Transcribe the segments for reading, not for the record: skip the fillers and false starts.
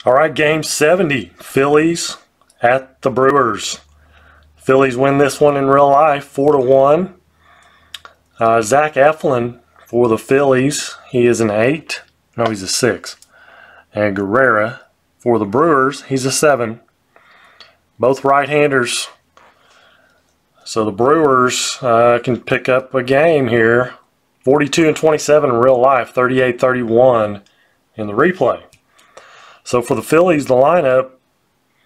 All right, game 70, Phillies at the Brewers. Phillies win this one in real life, 4-1. Zach Eflin for the Phillies, he is an 8. No, he's a 6. And Guerrera for the Brewers, he's a 7. Both right-handers. So the Brewers can pick up a game here. 42-27 in real life, 38-31 in the replay. So for the Phillies, the lineup: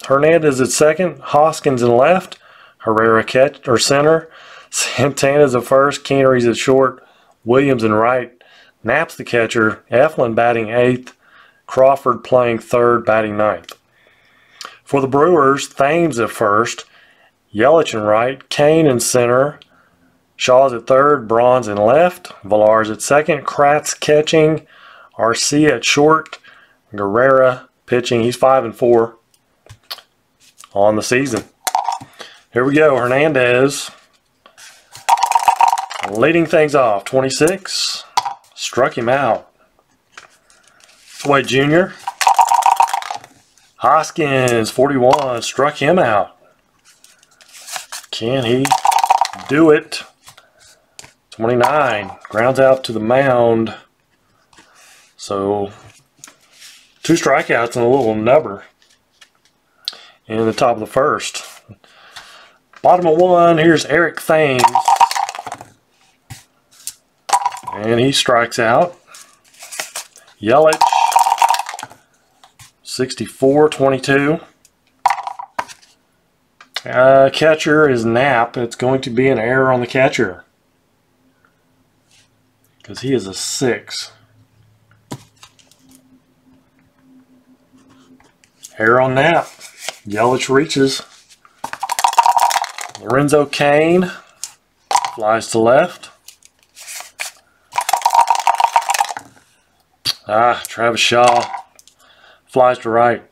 Hernandez at second, Hoskins in left, Herrera center, Santana's at first, Keenery's at short, Williams in right, Knapp's the catcher, Eflin batting 8th, Crawford playing 3rd, batting 9th. For the Brewers, Thames at first, Yelich in right, Kane in center, Shaw's at 3rd, Braun's in left, Villar's at second, Kratz catching, Arcia at short, Guerrera pitching. He's 5-4 on the season. Here we go. Hernandez leading things off. 26. Struck him out. Sway Jr. Hoskins, 41. Struck him out. Can he do it? 29. Grounds out to the mound. So 2 strikeouts and a little nubber in the top of the first. Bottom of 1, here's Eric Thames. And he strikes out. Yelich, 64-22. Catcher is Knapp. It's going to be an error on the catcher, because he is a 6. Error on Knapp. Yelich reaches. Lorenzo Cain flies to left. Travis Shaw flies to right.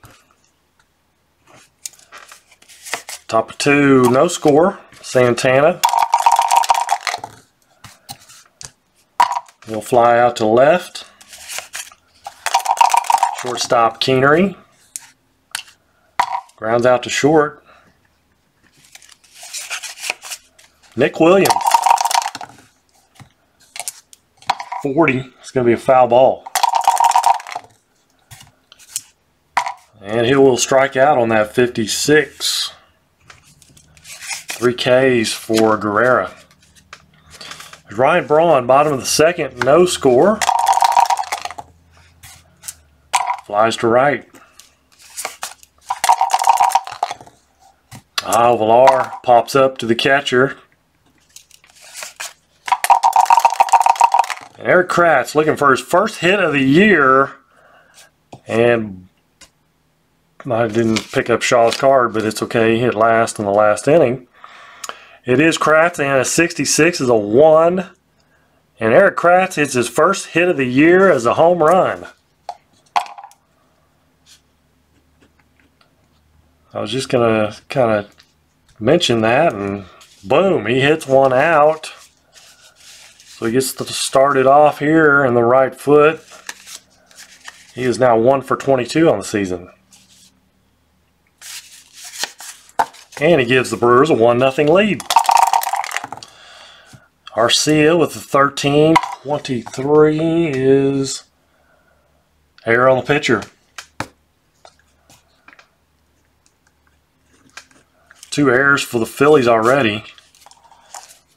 Top of 2, no score. Santana. He'll fly out to left. Shortstop Keenery. Grounds out to short. Nick Williams. 40. It's going to be a foul ball. And he will strike out on that 56. 3 Ks for Guerrera. Ryan Braun, bottom of the second, no score. Flies to right. Villar pops up to the catcher. And Eric Kratz looking for his first hit of the year. And I didn't pick up Shaw's card, but it's okay. He hit last in the last inning. It is Kratz, and a 66 is a 1. And Eric Kratz hits his first hit of the year as a home run. I was just going to kind of mention that, and boom, he hits one out. So he gets to start it off here in the right foot. He is now 1 for 22 on the season. And he gives the Brewers a 1-0 lead. Arcia with the 13-23 is error on the pitcher. 2 errors for the Phillies already.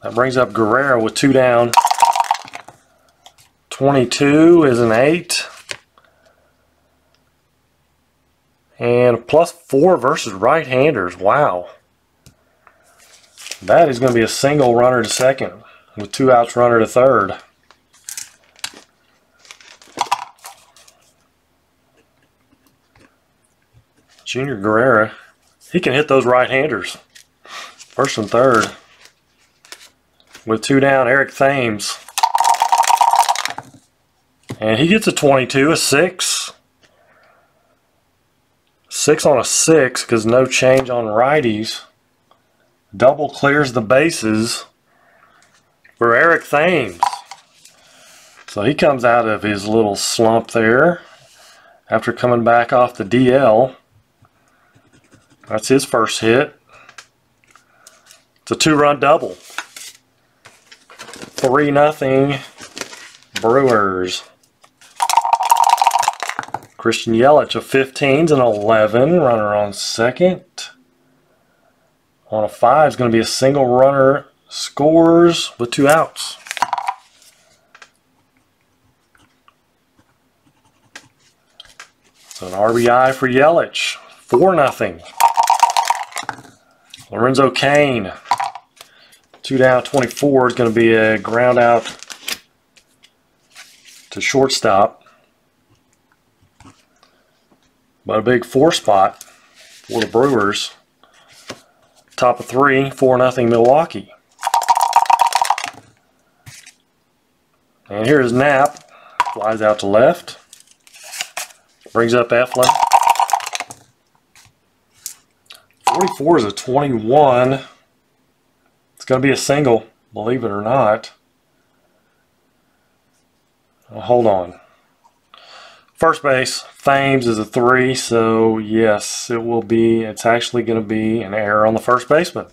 That brings up Guerrera with 2 down. 22 is an 8. And +4 versus right-handers. Wow. That is going to be a single runner to second with 2 outs, runner to third. Junior Guerrera, he can hit those right-handers. First and third. With 2 down, Eric Thames. And he gets a 22, a 6. 6 on a 6 because no change on righties. Double clears the bases for Eric Thames. So he comes out of his little slump there after coming back off the DL. That's his first hit. It's a 2-run double. 3-0 Brewers. Christian Yelich, a 15's and 11. Runner on second. On a 5 is going to be a single runner. Scores with 2 outs. So an RBI for Yelich. 4-0. Lorenzo Cain. 2 down, 24 is going to be a ground out to shortstop. But a big 4 spot for the Brewers. Top of 3, 4-0 Milwaukee. And here's Knapp. Flies out to left. Brings up Eflin. 44 is a 21. It's going to be a single, believe it or not. Well, hold on. First base, Thames is a 3, so yes, it will be, it's actually going to be an error on the first baseman.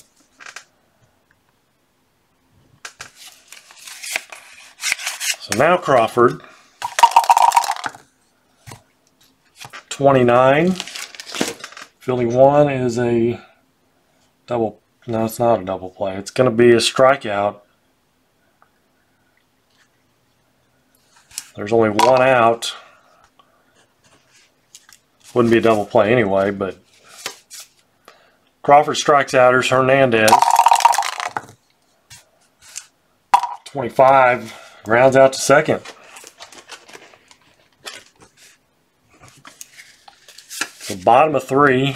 So now Crawford, 29. Fielding 1 is a double, no, it's not a double play. It's going to be a strikeout. There's only 1 out. Wouldn't be a double play anyway, but Crawford strikes out. Here's Hernandez. 25 grounds out to second. So bottom of 3,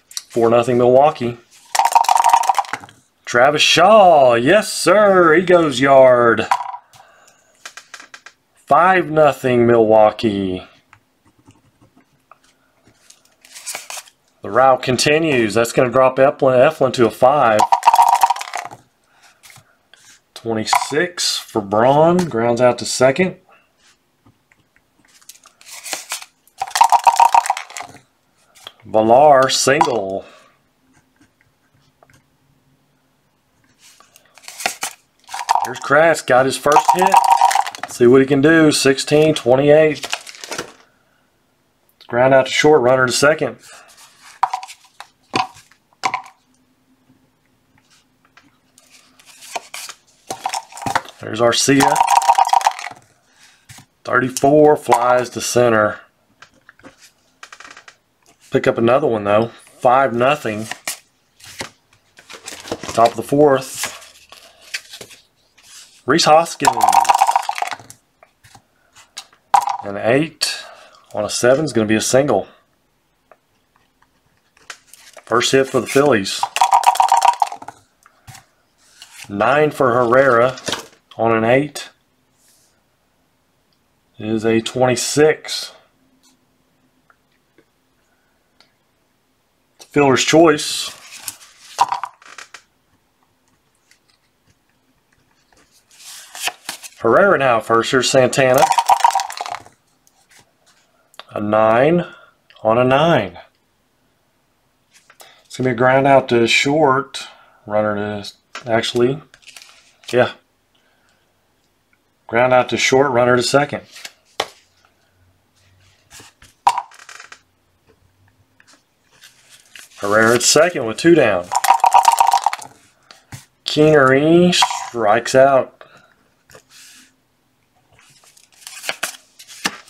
4-0 Milwaukee. Travis Shaw, yes sir, he goes yard. 5-0 Milwaukee. The route continues. That's going to drop Eflin to a 5. 26 for Braun. Grounds out to second. Villar single. Here's Kratz. Got his first hit. Let's see what he can do. 16, 28. Ground out to short. Runner to second. There's Arcia. 34 flies to center. Pick up another one though. 5-0. Top of the 4th. Reese Hoskins. An 8 on a 7 is going to be a single. First hit for the Phillies. 9 for Herrera. On an 8 is a 26. Fielder's choice. Herrera now first. Here's Santana. A 9 on a 9. It's going to be a ground out to short. Runner to, actually, yeah. Ground out to short, runner to second. Herrera at second with 2 down. Keenery strikes out.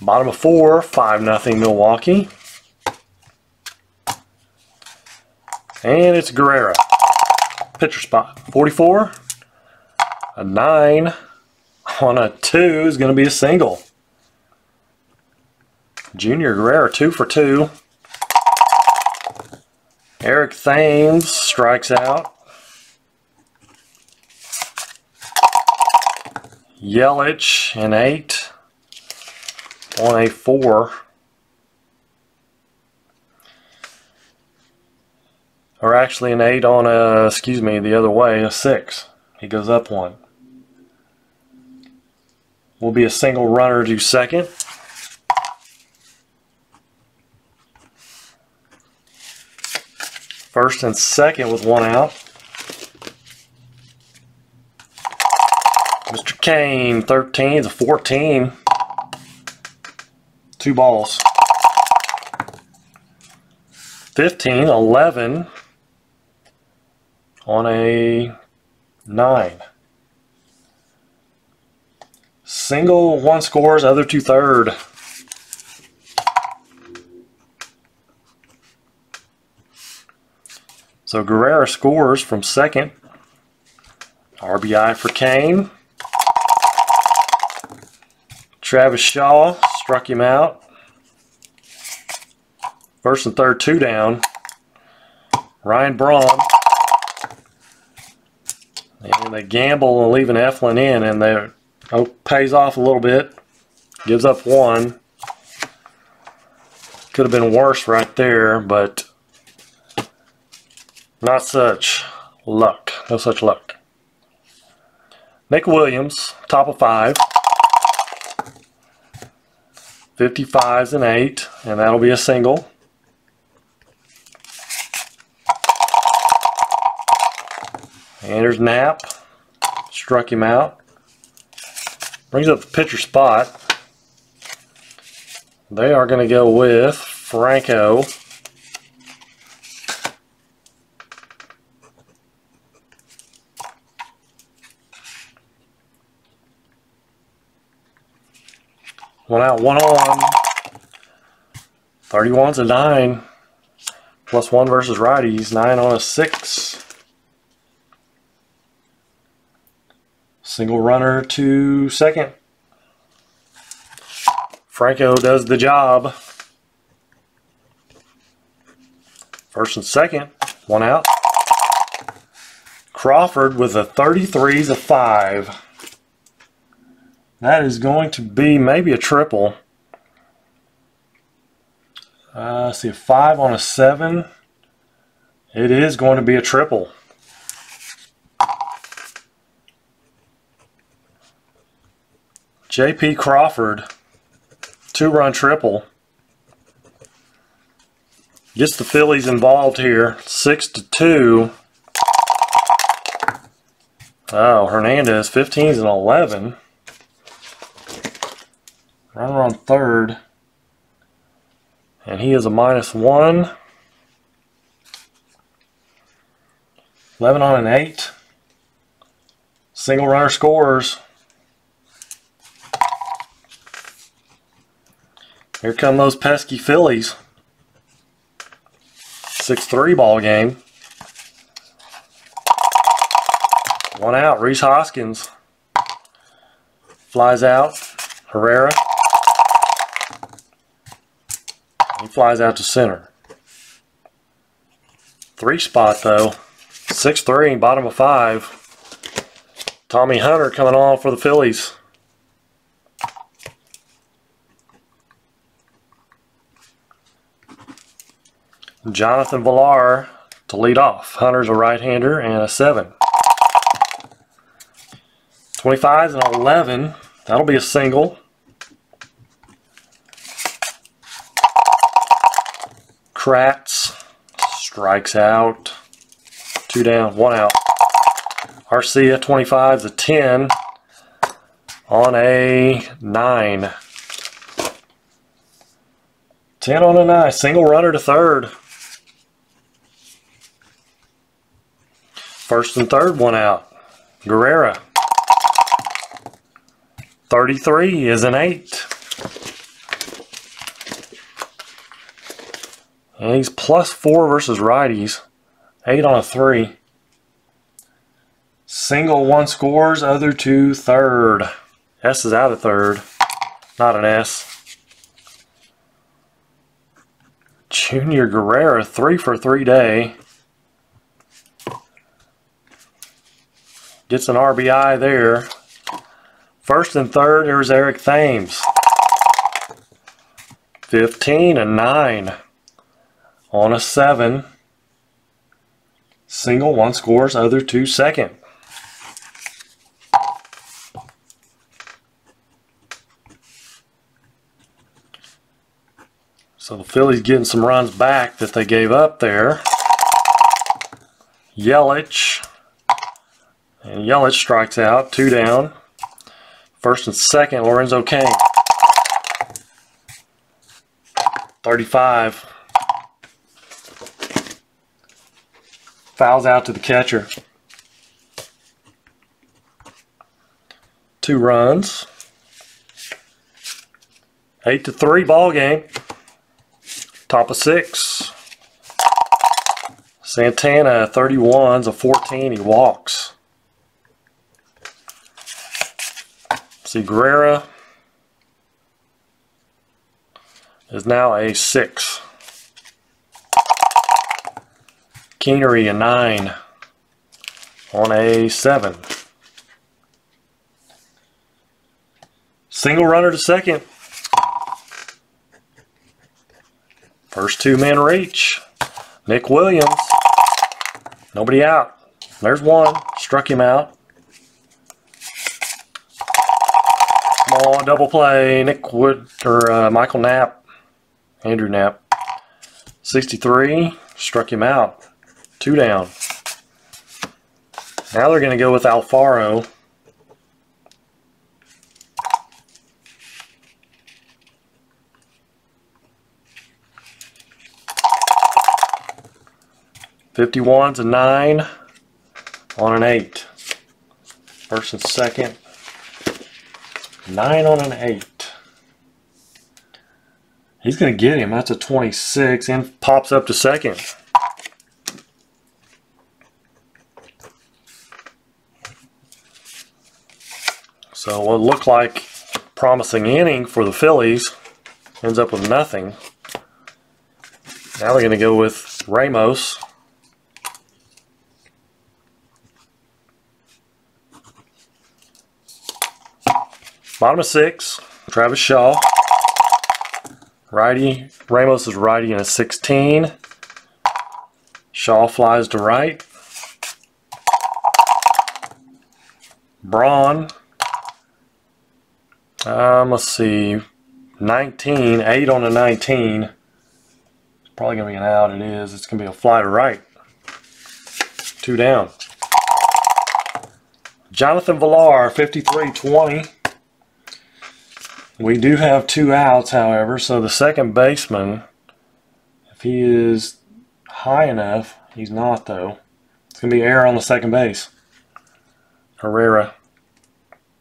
Bottom of 4, 5-0 Milwaukee. And it's Guerrera. Pitcher spot. 44. A 9. On a 2 is going to be a single. Junior Guerrera 2 for 2. Eric Thames strikes out. Yelich an 8 on a 4. Or actually an 8 on a, excuse me, the other way, a 6. He goes up 1. Will be a single runner to second. First and second with one out. Mr. Kane, 13 to 14. 2 balls. 15, 11 on a 9. Single, 1 scores, other 2 third. So Guerrero scores from second. RBI for Kane. Travis Shaw struck him out. First and third, 2 down. Ryan Braun. And they gamble on leaving Eflin in, and they pays off a little bit. Gives up 1. Could have been worse right there, but not such luck. No such luck. Nick Williams, top of 5. 55's an 8, and that'll be a single. And there's Knapp. Struck him out. Brings up the pitcher spot. They are going to go with Franco. One out, 1 on. 31's a 9. Plus 1 versus righties. 9 on a 6. Single runner to second. Franco does the job. First and second, 1 out. Crawford with a 33's a 5. That is going to be maybe a triple. See, a 5 on a 7. It is going to be a triple. J.P. Crawford, 2-run triple. Gets the Phillies involved here, 6-2. Oh, Hernandez, 15's an 11. Runner on third. And he is a -1. 11 on an 8. Single runner scores. Here come those pesky Phillies. 6-3 ball game. 1 out, Rhys Hoskins. Flies out, Herrera. He flies out to center. 3 spot though. 6-3, bottom of 5. Tommy Hunter coming on for the Phillies. Jonathan Villar to lead off. Hunter's a right-hander and a 7. 25's an 11. That'll be a single. Kratz strikes out. 2 down, 1 out. Arcia, 25's a 10 on a 9. 10 on a 9. Single runner to third. First and third, 1 out. Guerrero. 33 is an 8. And he's +4 versus righties. 8 on a 3. Single, 1 scores, other 2 third. S is out of third. Not an S. Junior Guerrero, 3 for 3 day. Gets an RBI there. First and third, here's Eric Thames. 15 and 9 on a 7. Single, 1 scores, other 2 second. So the Phillies getting some runs back that they gave up there. Yelich. And Yelich strikes out, 2 down. First and second, Lorenzo Cain. 35. Fouls out to the catcher. 2 runs. 8-3 ball game. Top of 6. Santana, 31's a 14. He walks. Segura is now a 6. Keenery, a 9 on a 7. Single runner to second. First 2 men reach. Nick Williams. Nobody out. There's one. Struck him out. Come on, double play. Michael Knapp. Andrew Knapp. 63. Struck him out. 2 down. Now they're going to go with Alfaro. '51's a 9 on an 8. First and second. 9 on an 8. He's going to get him. That's a 26 and pops up to second. So what looked like promising inning for the Phillies ends up with nothing. Now they're going to go with Ramos. Bottom of 6, Travis Shaw. Righty. Ramos is righty in a 16. Shaw flies to right. Braun. Let's see. 19. 8 on a 19. It's probably going to be an out. It is. It's going to be a fly to right. 2 down. Jonathan Villar, 53-20. We do have 2 outs, however, so the second baseman, if he is high enough, he's not though. It's going to be error on the second base. Herrera,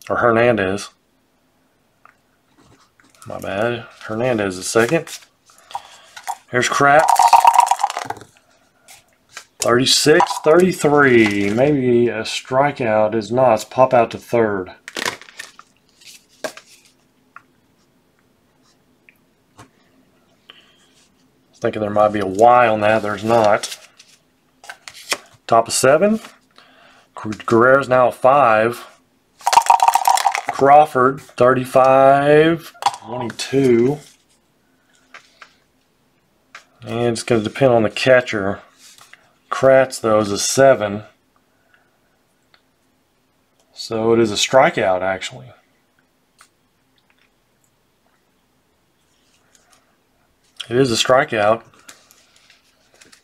or Hernandez. My bad. Hernandez is second. Here's Kratz. 36-33. Maybe a strikeout is not. It's pop out to third. Thinking there might be a Y on that. There's not. Top of 7. Guerrero's now a 5. Crawford, 35-22. And it's going to depend on the catcher. Kratz, though, is a 7. So it is a strikeout, actually. It is a strikeout.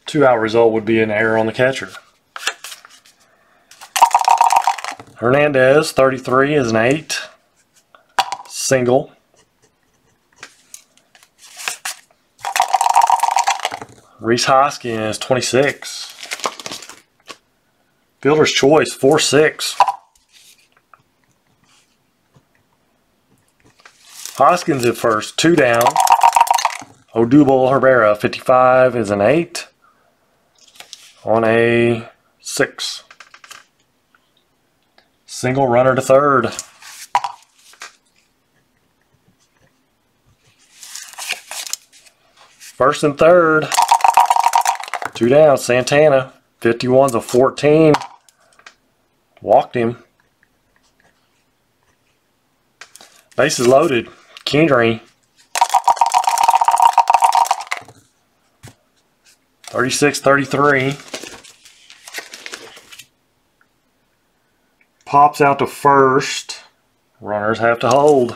2-out result would be an error on the catcher. Hernandez, 33, is an 8. Single. Rhys Hoskins, 26. Fielder's choice, 4-6. Hoskins at first, 2 down. Odubel Herrera, 55, is an 8 on a 6. Single runner to third. First and third. 2 down. Santana, 51's a 14. Walked him. Bases loaded. Keenery. 36-33. Pops out to first. Runners have to hold.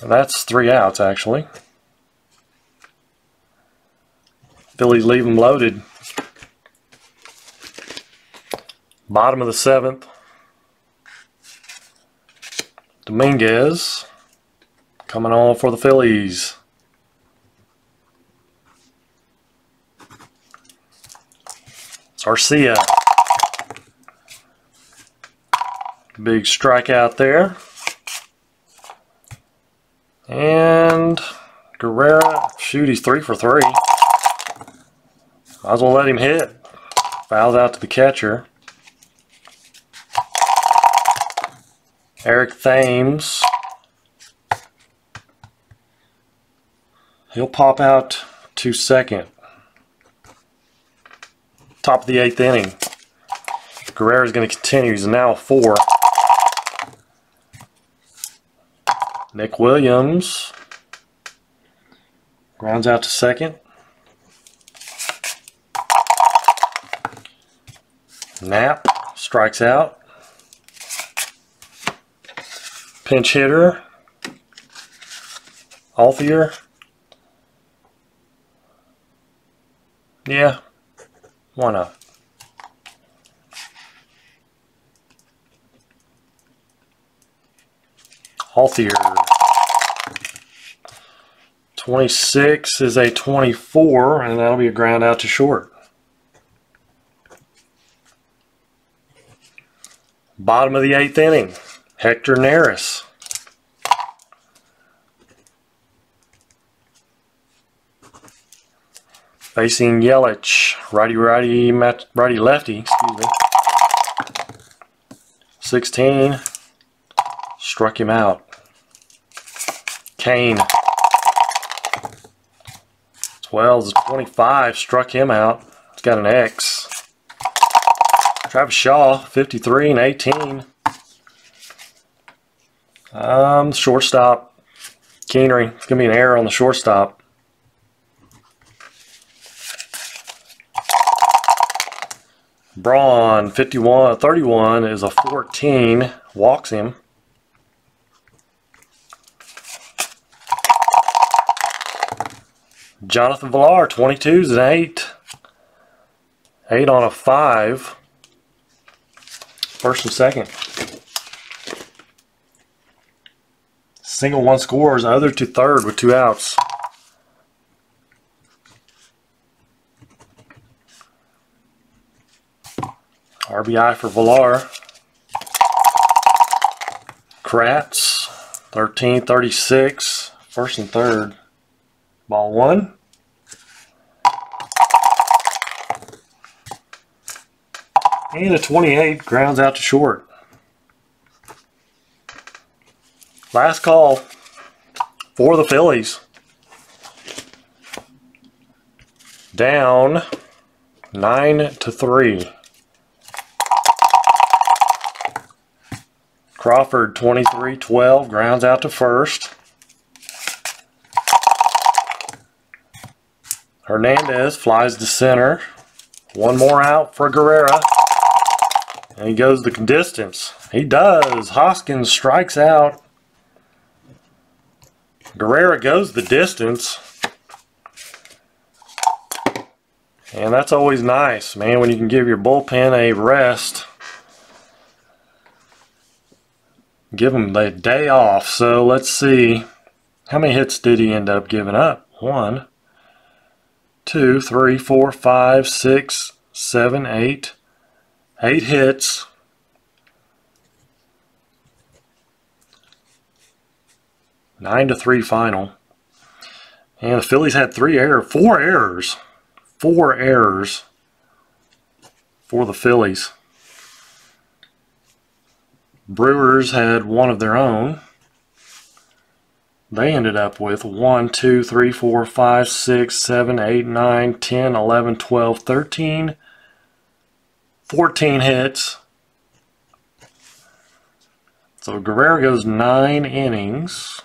And that's 3 outs, actually. Phillies leave them loaded. Bottom of the 7th. Dominguez coming on for the Phillies. Garcia. Big strikeout there. And Guerrero, shoot, he's 3 for 3. Might as well let him hit. Fouls out to the catcher. Eric Thames. He'll pop out to second. Top of the 8th inning. Guerrero's going to continue. He's now 4. Nick Williams grounds out to second. Knapp strikes out. Pinch hitter. Althier. Yeah. Why not? Althier. 26 is a 24, and that'll be a ground out to short. Bottom of the 8th inning. Hector Neris. Facing Yelich, righty-lefty, excuse me. 16, struck him out. Kane. 12 is 25, struck him out. He's got an X. Travis Shaw, 53 and 18. Shortstop, Keenery. It's going to be an error on the shortstop. Braun, 31 is a 14, walks him. Jonathan Villar, 22 is an 8. 8 on a 5. First and second. Single, 1 scores, other to third with 2 outs. RBI for Villar. Kratz, 13-36, first and third. Ball 1. And a 28 grounds out to short. Last call for the Phillies. Down 9-3. Crawford, 23-12, grounds out to first. Hernandez flies to center. One more out for Guerrero. And he goes the distance. He does. Hoskins strikes out. Guerrero goes the distance. And that's always nice, man, when you can give your bullpen a rest. Give him the day off. So let's see. How many hits did he end up giving up? 1, 2, 3, 4, 5, 6, 7, 8. 8 hits. Nine to 3 final. And the Phillies had 4 errors. 4 errors for the Phillies. Brewers had 1 of their own. They ended up with 1, 2, 3, 4, 5, 6, 7, 8, 9, 10, 11, 12, 13, 14 hits. So Guerrero goes 9 innings,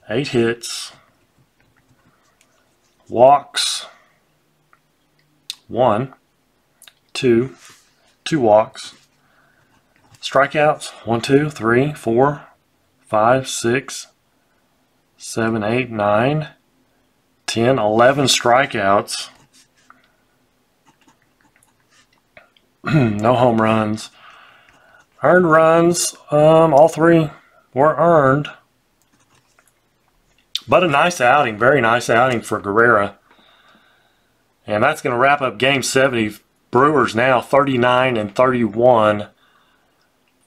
8 hits, walks 1, 2 walks. Strikeouts 1, 2, 3, 4, 5, 6, 7, 8, 9, 11 strikeouts. No home runs. Earned runs, all 3 were earned. But a nice outing, very nice outing for Guerrera. And that's going to wrap up Game 70. Brewers now 39-31,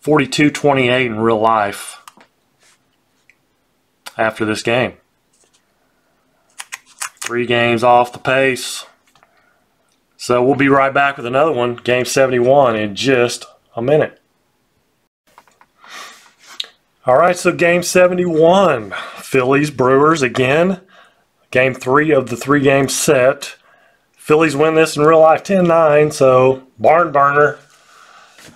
42-28 in real life after this game. 3 games off the pace. So we'll be right back with another one, Game 71, in just a minute. Alright, so Game 71, Phillies, Brewers again. Game 3 of the 3-game set. Phillies win this in real life 10-9, so barn burner.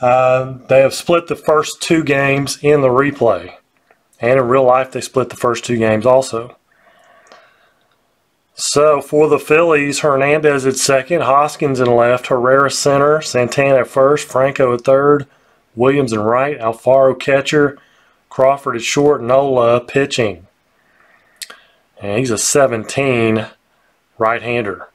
They have split the first 2 games in the replay. And in real life, they split the first 2 games also. So for the Phillies, Hernandez at second, Hoskins in left, Herrera center, Santana at first, Franco at third, Williams in right, Alfaro catcher, Crawford at short, Nola pitching. And he's a 17 right-hander.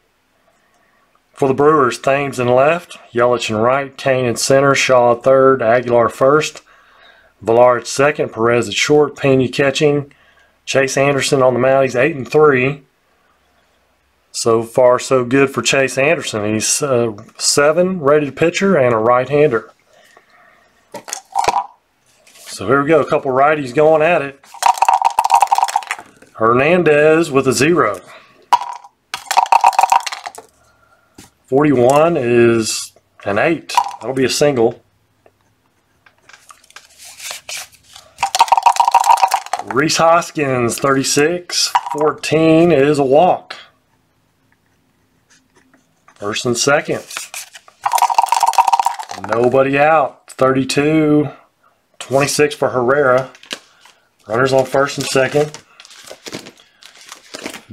For the Brewers, Thames in left, Yelich in right, Kane in center, Shaw at third, Aguilar first, Villar at second, Perez at short, Pena catching, Chase Anderson on the mound. He's 8-3. So far, so good for Chase Anderson. He's 7-rated pitcher and a right-hander. So here we go, a couple righties going at it. Hernandez with a 0. 41 is an 8. That'll be a single. Rhys Hoskins, 36. 14 is a walk. First and second. Nobody out. 32. 26 for Herrera. Runners on first and second.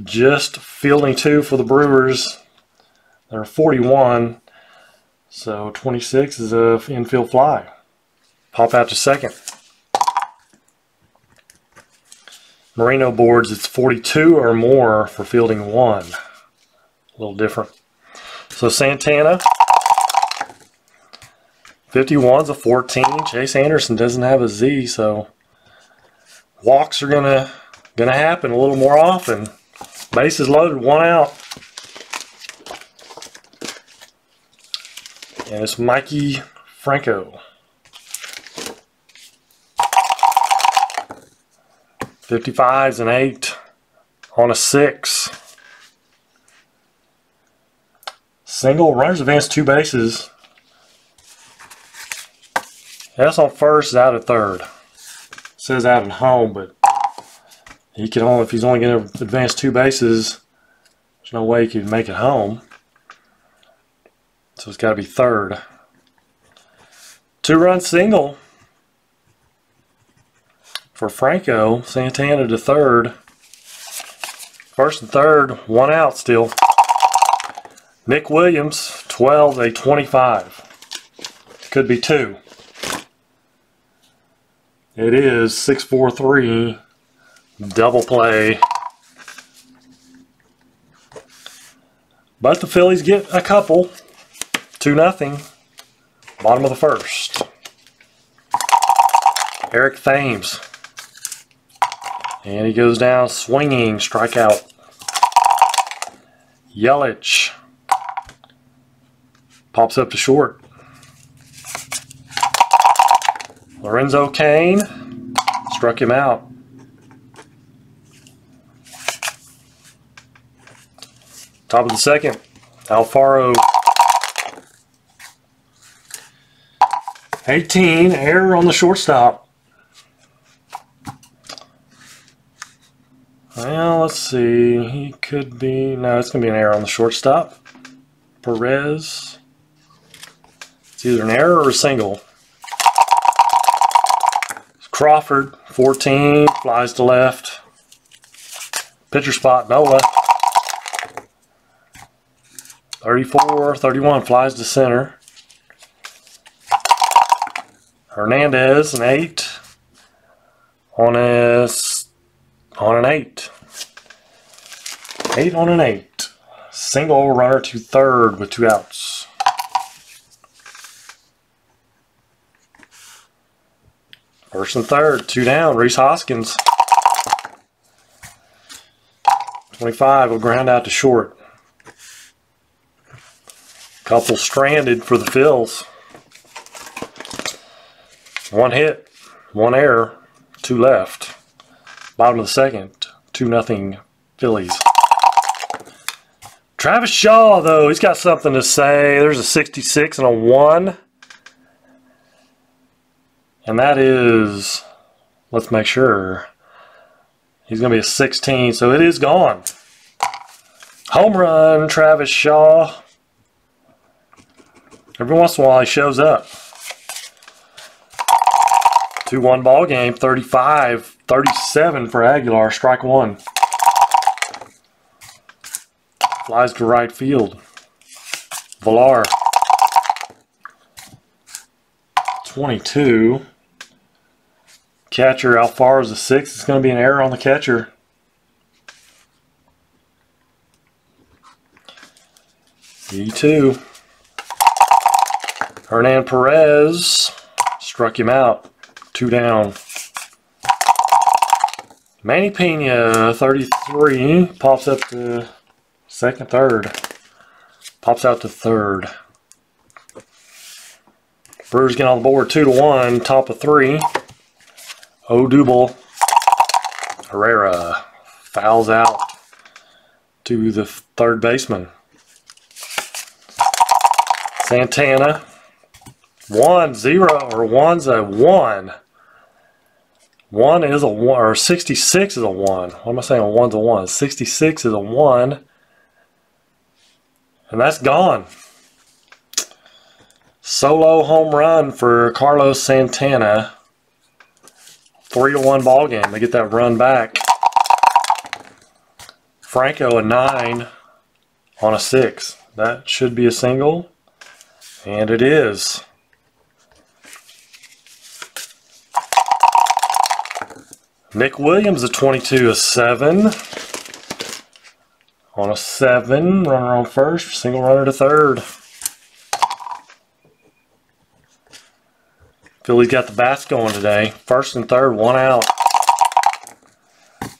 Just fielding 2 for the Brewers. They're 41, so 26 is a infield fly. Pop out to second. Marino boards, it's 42 or more for fielding 1. A little different. So Santana, 51's a 14. Chase Anderson doesn't have a Z, so walks are gonna happen a little more often. Bases loaded, 1 out. And it's Mikey Franco. 55's an 8 on a 6. Single, runners advance 2 bases. That's on first, is out at third. It says out at home, but he can only, if he's only going to advance 2 bases, there's no way he could make it home. So it's got to be third. 2-run single for Franco. Santana to third. First and third, 1 out still. Nick Williams, 12, a 25. Could be 2. It is 6-4-3. Double play. But the Phillies get a couple. 2-0. Bottom of the first. Eric Thames. And he goes down swinging. Strikeout. Yelich. Pops up to short. Lorenzo Cain. Struck him out. Top of the second. Alfaro. 18, error on the shortstop. Well, let's see. He could be... No, it's going to be an error on the shortstop. Perez. It's either an error or a single. Crawford, 14, flies to left. Pitcher spot, Nola. 34, 31, flies to center. Hernandez, an 8 on an 8. 8 on an 8. Single, runner to third with 2 outs. First and third, 2 down. Rhys Hoskins. 25 will ground out to short. Couple stranded for the Phils. 1 hit, 1 error, 2 left. Bottom of the second, 2-0 Phillies. Travis Shaw, though, he's got something to say. There's a 66 and a 1. And that is, let's make sure, he's going to be a 16, so it is gone. Home run, Travis Shaw. Every once in a while he shows up. 2-1 ball game, 35-37 for Aguilar, strike 1. Flies to right field. Villar. 22. Catcher Alfaro's a 6. It's going to be an error on the catcher. E2. Hernan Perez struck him out. 2 down. Manny Pena, 33, pops up to second, third. Pops out to third. Brewers get on the board 2-1, top of 3. Odubel. Herrera fouls out to the third baseman. Santana. 1-0, or 1's a 1. 1 is a 1, or 66 is a 1. What am I saying? 1's a 1. 66 is a 1. And that's gone. Solo home run for Carlos Santana. 3-1 ball game. They get that run back. Franco a 9 on a 6. That should be a single. And it is. Nick Williams, a 22, a 7. On a 7, runner on first, single runner to third. Philly's got the bats going today. First and third, 1 out.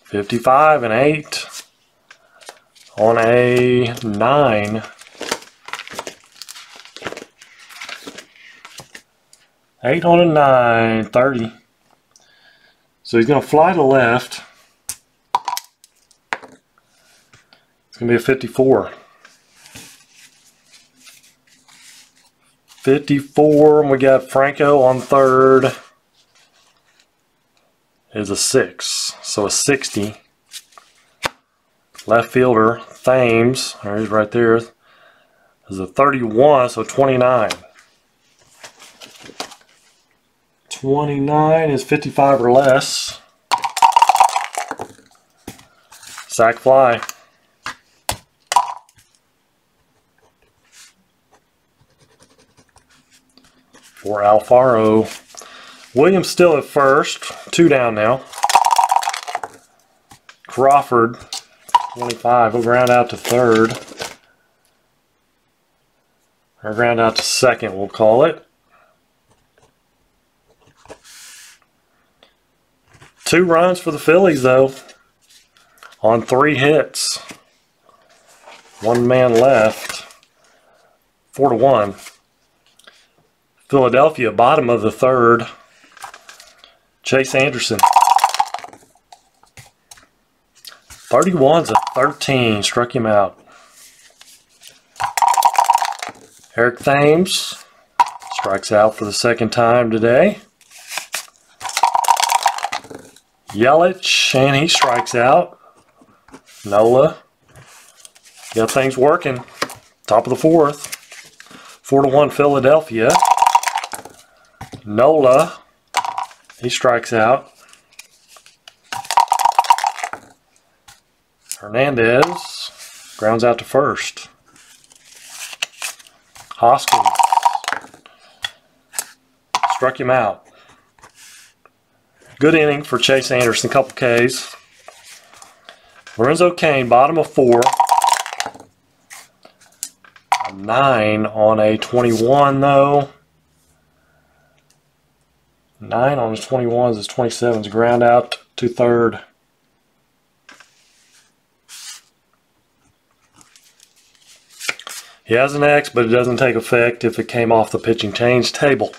55 and 8. On a 9. 8 on a 9, 30. So he's going to fly to left. It's going to be a 54. 54, and we got Franco on third. Is a 6, so a 60. Left fielder, Thames, there he's right there, is a 31, so 29. 29 is 55 or less. Sack fly. For Alfaro. Williams still at first. 2 down now. Crawford, 25. Will ground out to third. Or ground out to second, we'll call it. 2 runs for the Phillies, though, on 3 hits. 1 man left. 4-1. Philadelphia, bottom of the third. Chase Anderson. 31's a 13. Struck him out. Eric Thames strikes out for the 2nd time today. Yelich, and he strikes out. Nola. Got things working. Top of the 4th. 4-1 Philadelphia. Nola. He strikes out. Hernandez grounds out to first. Hoskins struck him out. Good inning for Chase Anderson, couple Ks. Lorenzo Cain, bottom of 4. A 9 on a 21 though. 9 on his 21s is 27s. Ground out to third. He has an X, but it doesn't take effect if it came off the pitching change table.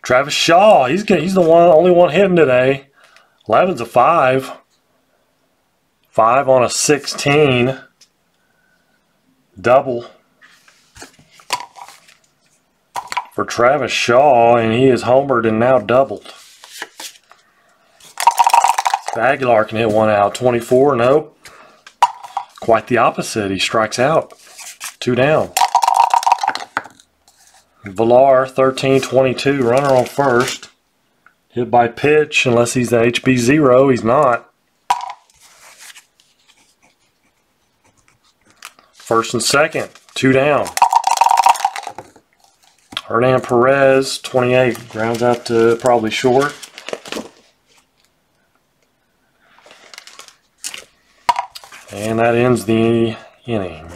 Travis Shaw, he's the only one hitting today. 11's a 5. 5 on a 16. Double for Travis Shaw, and he is homered and now doubled. Aguilar can hit one out. 24, nope. Quite the opposite. He strikes out. 2 down. Villar, 13-22, runner on first. Hit by pitch, unless he's the HB0. He's not. First and second, 2 down. Hernan Perez, 28, grounds out to probably short. And that ends the inning.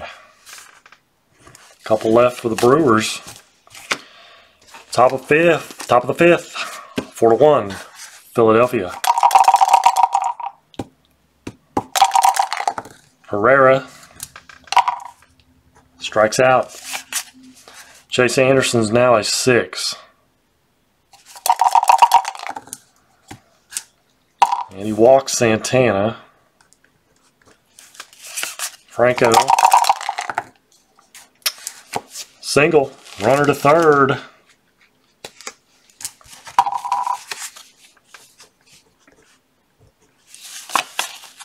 Couple left for the Brewers. Top of the fifth, 4-1, Philadelphia. Herrera strikes out. Chase Anderson's now a 6. And he walks Santana. Franco. Single. Runner to third.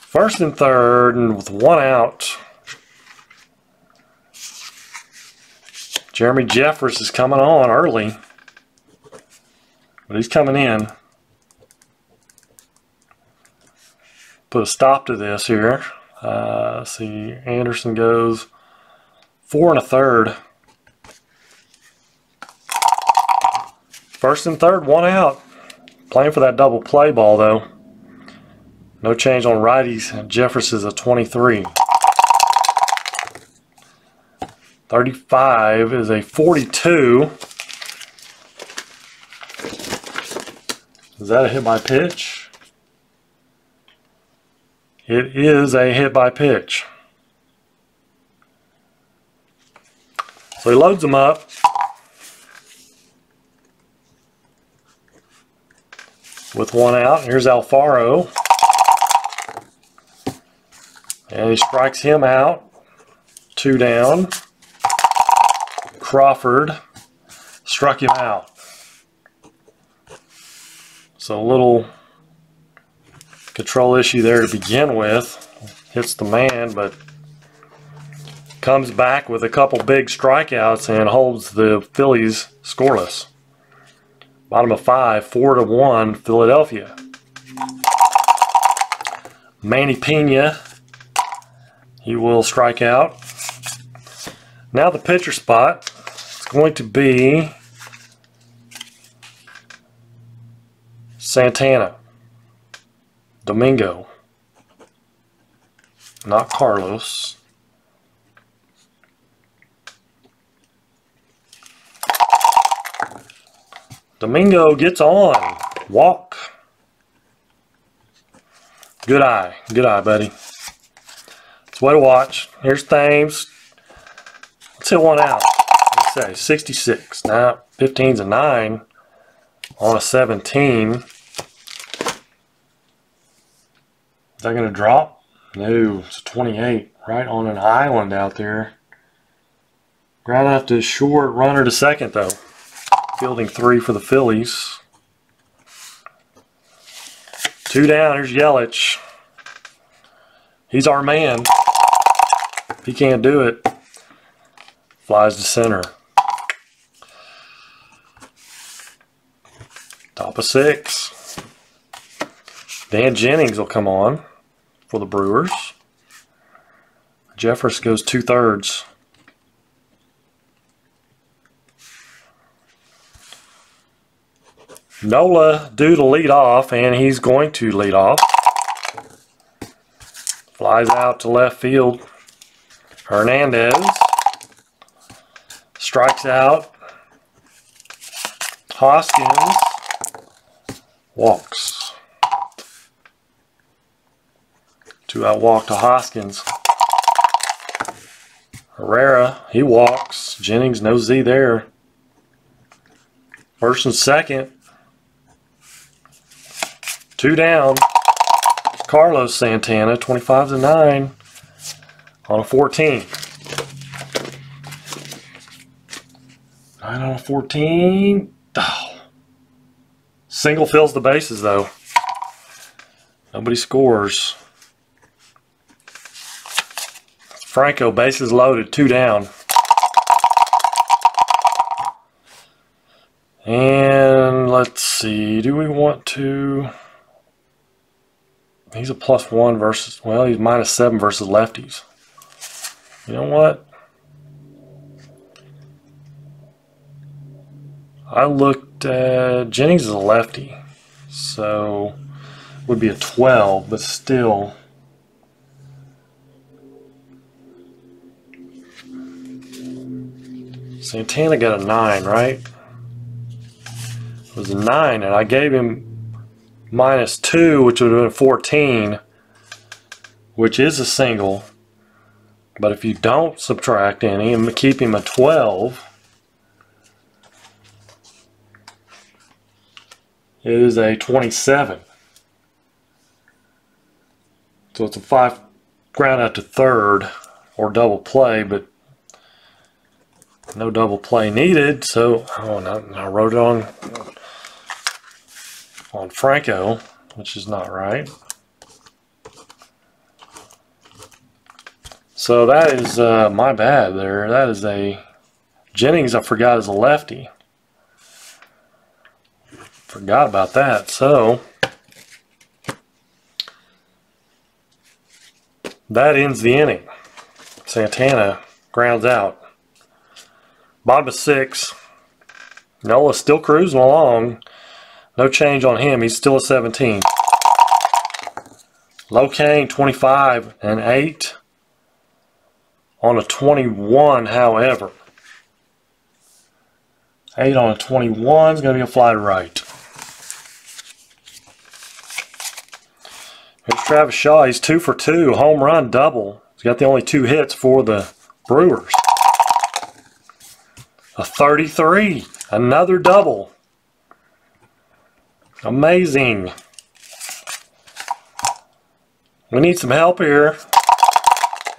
First and third, and with 1 out. Jeremy Jeffress is coming on early, but he's coming in. Put a stop to this here. See, Anderson goes 4 1/3. First and third, 1 out. Playing for that double play ball though. No change on righties. Jeffress is a 23. 35 is a 42. Is that a hit by pitch? It is a hit by pitch. So he loads them up. With 1 out. Here's Alfaro. And he strikes him out. 2 down. Crawford struck him out. So a little control issue there to begin with. Hits the man, but comes back with a couple big strikeouts and holds the Phillies scoreless. Bottom of 5, 4-1, Philadelphia. Manny Pena, he will strike out. Now the pitcher spot is going to be Santana. Domingo. Not Carlos. Domingo gets on. Walk. Good eye. Good eye, buddy. It's way to watch. Here's Thames. Let's hit 1 out. Let's say 66. Now 15's a 9 on a 17. Is that going to drop? No. It's a 28. Right on an island out there. Ground out to short. Runner to second, though. Fielding 3 for the Phillies. 2 down. Here's Yelich. He's our man. If he can't do it, flies to center. Top of 6. Dan Jennings will come on for the Brewers. Jeffress goes 2/3. Nola due to lead off, and he's going to lead off. Flies out to left field. Hernandez strikes out. Hoskins walks. 2-out walk to Hoskins. Herrera, he walks. Jennings, no Z there. First and second. 2 down. Carlos Santana, 25-9 on a 14. 9 on a 14. Oh. Single fills the bases though. Nobody scores. Franco, bases loaded, 2 down. And let's see, do we want to... He's a +1 versus, well, he's -7 versus lefties. You know what? I looked at, Jennings is a lefty, so would be a 12, but still. Santana got a 9, right? It was a 9, and I gave him -2, which would have been 14, which is a single. But if you don't subtract any and keep him a 12, it is a 27. So it's a 5 ground out to third or double play, but no double play needed. So I wrote it on Franco, which is not right. So that is my bad there. That is a Jennings, I forgot, is a lefty. Forgot about that. So that ends the inning. Santana grounds out. Bottom of 6. Nola still cruising along. No change on him. He's still a 17. Locane, 25-8 on a 21, however. 8 on a 21 is going to be a fly to right. Here's Travis Shaw. He's 2 for 2. Home run, double. He's got the only 2 hits for the Brewers. A 33. Another double. Amazing. We need some help here.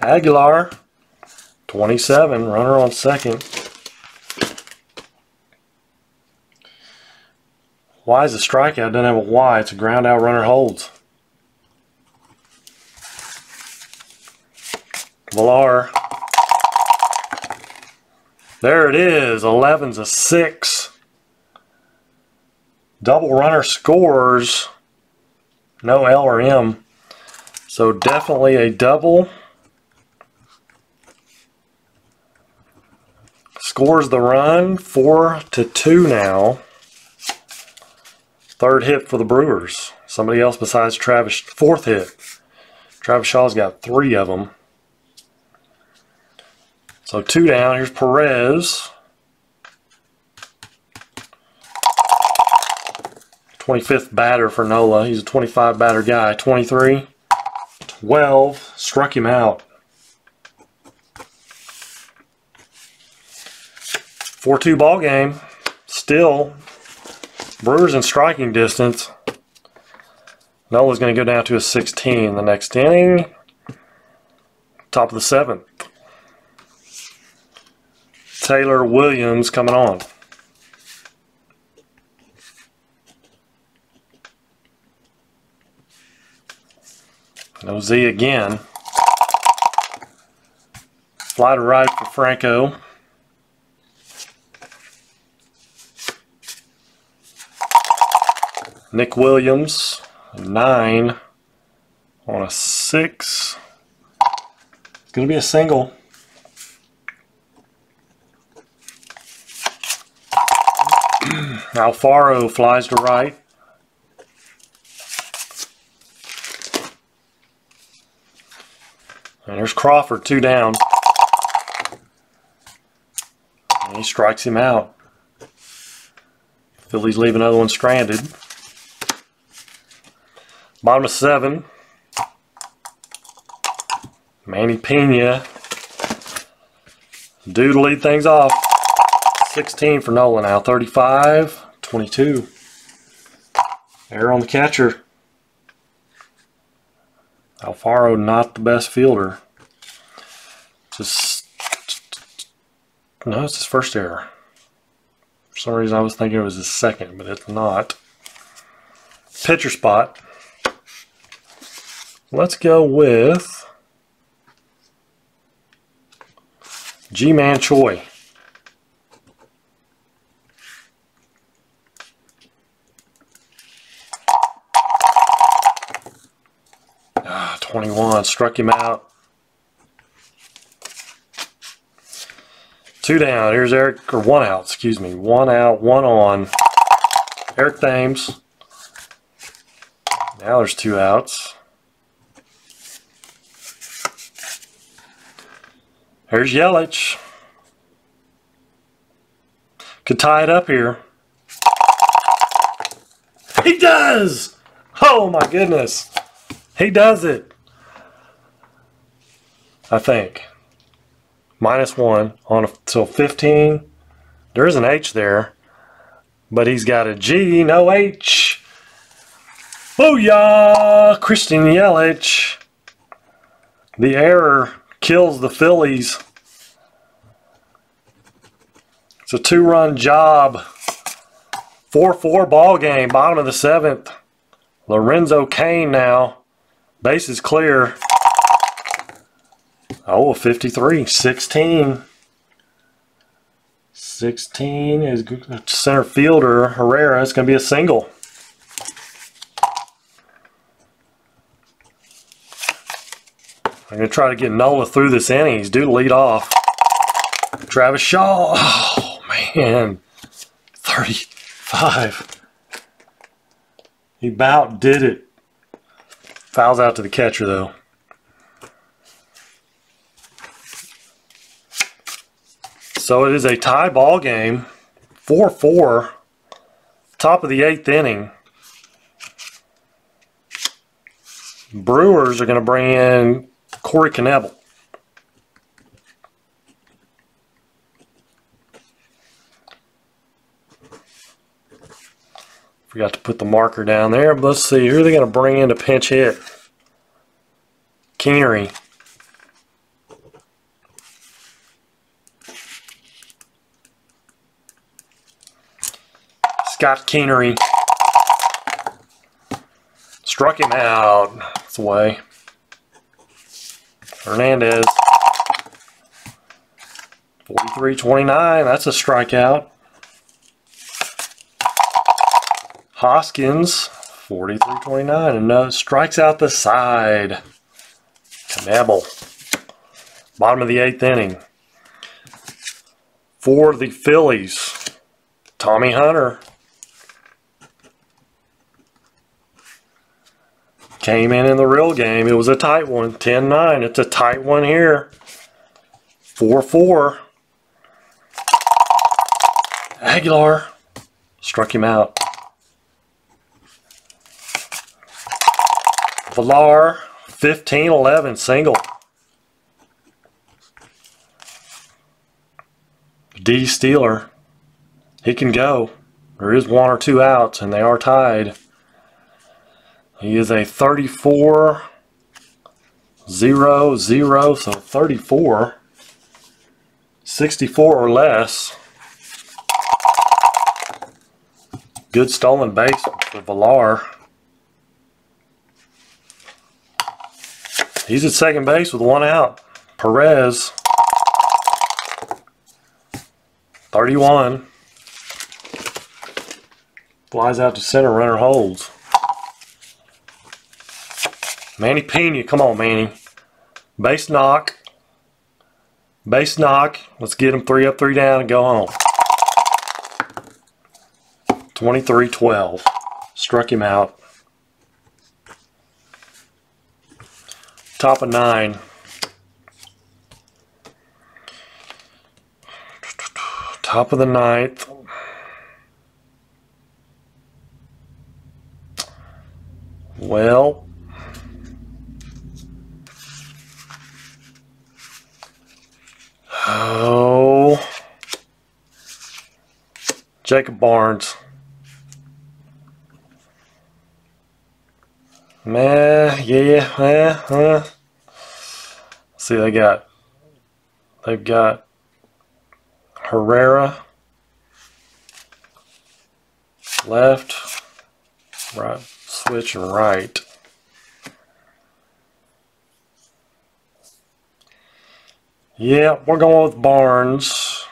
Aguilar, 27, runner on second. Y is a strikeout, doesn't have a Y. It's a ground out, runner holds. Villar. There it is. 11's a 6. Double runner scores. No L or M. So definitely a double. Scores the run. 4-2 now. Third hit for the Brewers. Somebody else besides Travis. 4th hit. Travis Shaw's got 3 of them. So 2 down. Here's Perez. 25th batter for Nola. He's a 25 batter guy. 23. 12. Struck him out. 4-2 ball game. Still Brewers in striking distance. Nola's going to go down to a 16 the next inning. Top of the 7th. Taylor Williams coming on. No Z again. Fly to right for Franco. Nick Williams, 9 on a 6. It's going to be a single. Alfaro flies to right. And there's Crawford, 2 down. And he strikes him out. Phillies leave another one stranded. Bottom of 7. Manny Pena. Due to lead things off. 16 for Nola now. 35-22. Error on the catcher. Alfaro not the best fielder. No, it's his first error. For some reason I was thinking it was his second, but it's not. Pitcher spot. Let's go with G-Man Choi. Ah, 21, struck him out. 2 down. Here's Eric, or 1 out, excuse me. 1 out, 1 on. Eric Thames. Now there's 2 outs. Here's Yelich. Could tie it up here. He does! Oh my goodness. He does it. I think. -1 on till 15. There is an H there. But he's got a G, no H. Booyah! Christian Yelich. The error kills the Phillies. It's a 2-run job. 4-4 ball game. Bottom of the 7th. Lorenzo Cain now. Base is clear. Oh, 53. 16. 16 is center fielder Herrera. It's going to be a single. I'm going to try to get Nola through this inning. He's due to lead off. Travis Shaw. Oh, man. 35. He about did it. Fouls out to the catcher, though. So it is a tie ball game. 4-4. Top of the 8th inning. Brewers are going to bring in Corey Knebel. Forgot to put the marker down there, but let's see. Who are they going to bring in to pinch hit? Keenery. Scott Keenery. Struck him out. That's away. Hernandez. 43-29. That's a strikeout. Hoskins. 43-29. And no strikes out the side. Knebel. Bottom of the 8th inning. For the Phillies. Tommy Hunter. Came in the real game. It was a tight one. 10-9. It's a tight one here. 4-4. Aguilar struck him out. Villar, 15-11 single. D. Steeler. He can go. There is 1 or 2 outs, and they are tied. He is a 34-0-0, so 34. 64 or less. Good stolen base for Villar. He's at second base with 1 out. Perez. 31. Flies out to center, runner holds. Manny Pena, come on, Manny. Base knock. Base knock. Let's get him 3 up, 3 down, and go home. 23-12. Struck him out. Top of 9. Top of the ninth. Well, oh, Jacob Barnes. Yeah. See, they've got Herrera, left, right, switch and right. Yeah, we're going with Barnes.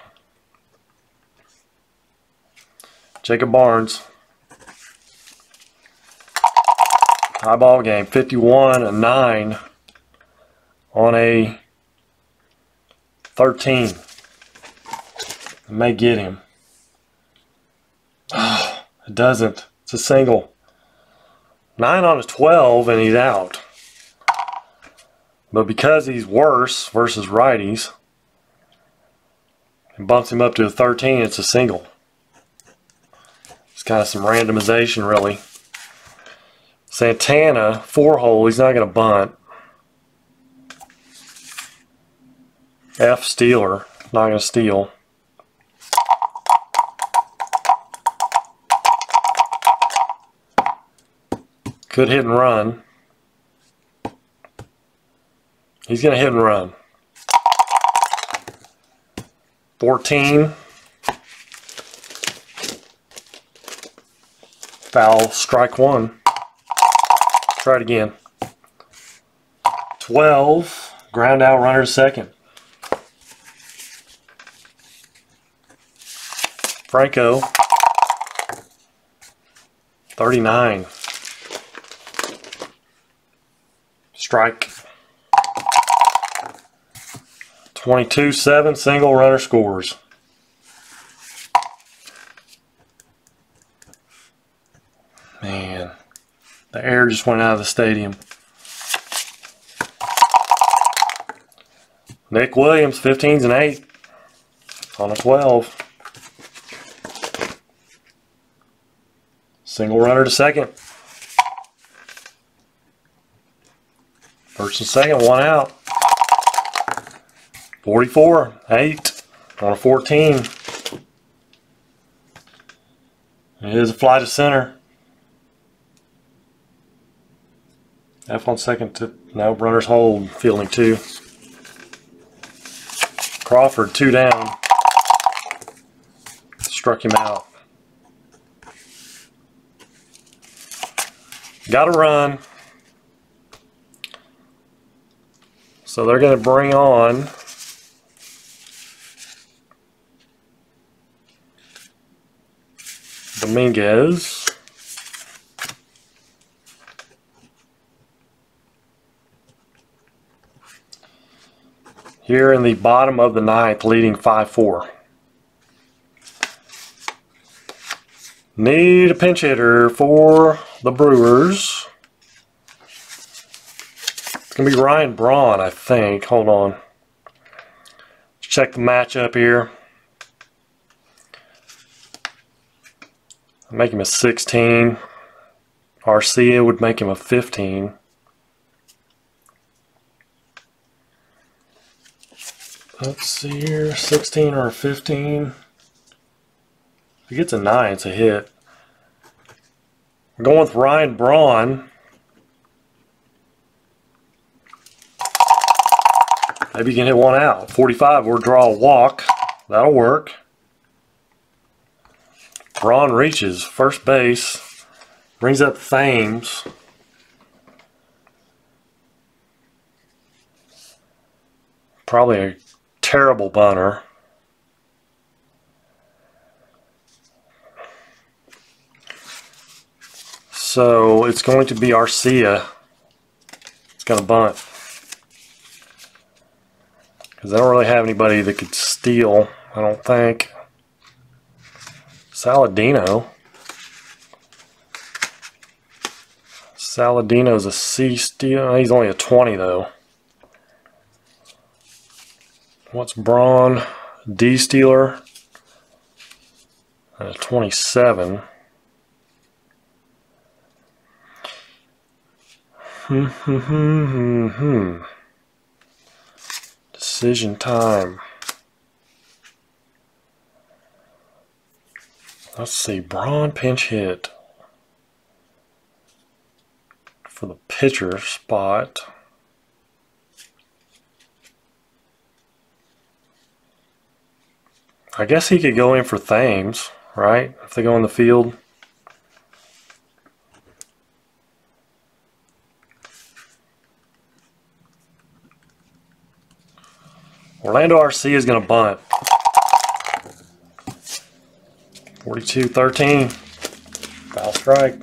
Jacob Barnes. High ball game, 51-9 on a 13. It may get him. Oh, it doesn't. It's a single. 9 on a 12 and he's out. But because he's worse versus righties, it bumps him up to a 13. It's a single. It's kind of some randomization, really. Santana, 4-hole. He's not going to bunt. F Steeler, not going to steal. Could hit and run. He's going to hit and run. 14. Foul, strike one. Try it again. 12. Ground out, runner to second. Franco. 39. Strike. 22-7, single, runner scores. Man, the air just went out of the stadium. Nick Williams, 15s and 8 on a 12. Single runner to second. First and second, one out. 44-8 on a 14. It is a fly to center. F on second to no, runners hold, fielding 2. Crawford 2 down. Struck him out. Got to run. So they're going to bring on Dominguez. Here in the bottom of the ninth, leading 5-4. Need a pinch hitter for the Brewers. It's going to be Ryan Braun, I think. Hold on. Let's check the matchup here. I'll make him a 16. Arcia would make him a 15. Let's see here, 16 or a 15. If he gets a 9, it's a hit. We're going with Ryan Braun. Maybe you can hit one out. 45 or draw a walk. That'll work. Braun reaches first base. Brings up Thames. Probably a terrible bunter. So it's going to be Arcia. It's going to bunt. Because I don't really have anybody that could steal, I don't think. Saladino's a C steal. He's only a 20 though. What's Braun? D stealer. and a 27. Decision time. Let's see, Braun pinch hit for the pitcher spot. I guess he could go in for Thames, right? If they go in the field. Orlando RC is going to bunt. 42-13. Foul strike.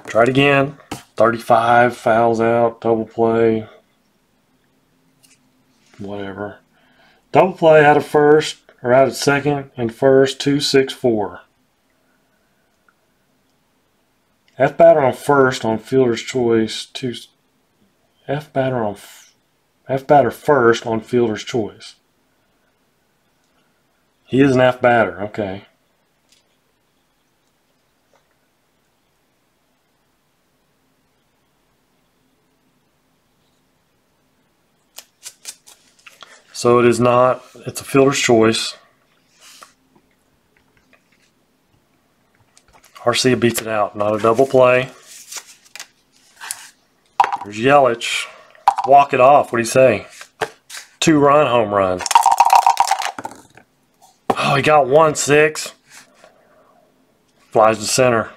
Try it again. 35, fouls out, double play. Whatever. Double play out of first, or out of second and first, 2-6-4. F batter on first on fielder's choice. F batter first on fielder's choice. He is an F batter. Okay. So it is not. It's a fielder's choice. RC beats it out. Not a double play. There's Yelich. Walk it off. What do you say? 2-run home run. Oh, he got 1-6. Flies to center.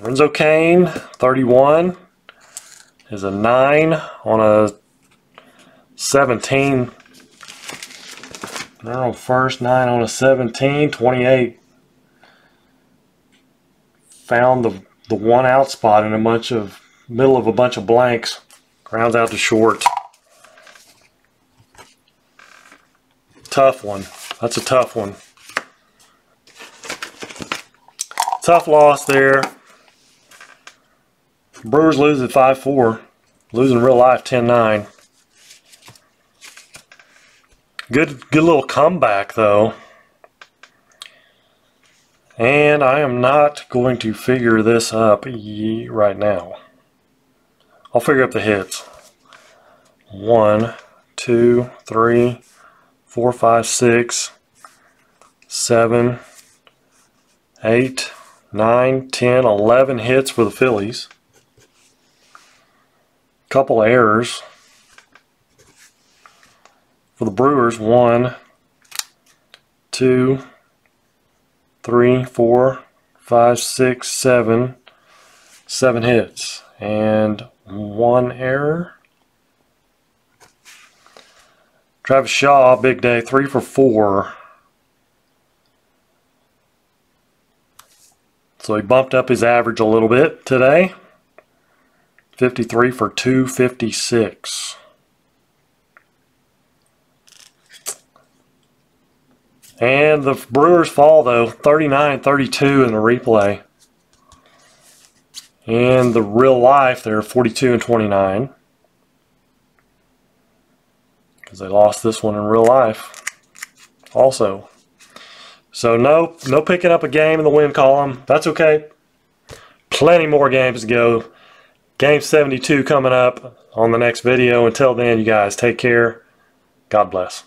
Renzo Kane, 31, is a 9 on a 17. They're on first, 9 on a 17, 28. Found the 1 out spot in middle of a bunch of blanks. Grounds out to short. Tough one. That's a tough one. Tough loss there. Brewers lose at 5-4. Losing real life 10-9. Good little comeback though. And I am not going to figure this up right now. I'll figure up the hits. 1, 2, 3, 4, 5, 6, 7, 8, 9, 10, 11 hits for the Phillies. Couple errors. For the Brewers, 1, 2, 3, 4, 5, 6, 7. 7 hits. And 1 error. Travis Shaw, big day, 3 for 4. So he bumped up his average a little bit today. 53 for 256. And the Brewers fall though, 39-32 in the replay. In the real life, they're 42-29. Because they lost this one in real life also. So no picking up a game in the win column. That's okay. Plenty more games to go. Game 72 coming up on the next video. Until then, you guys take care. God bless.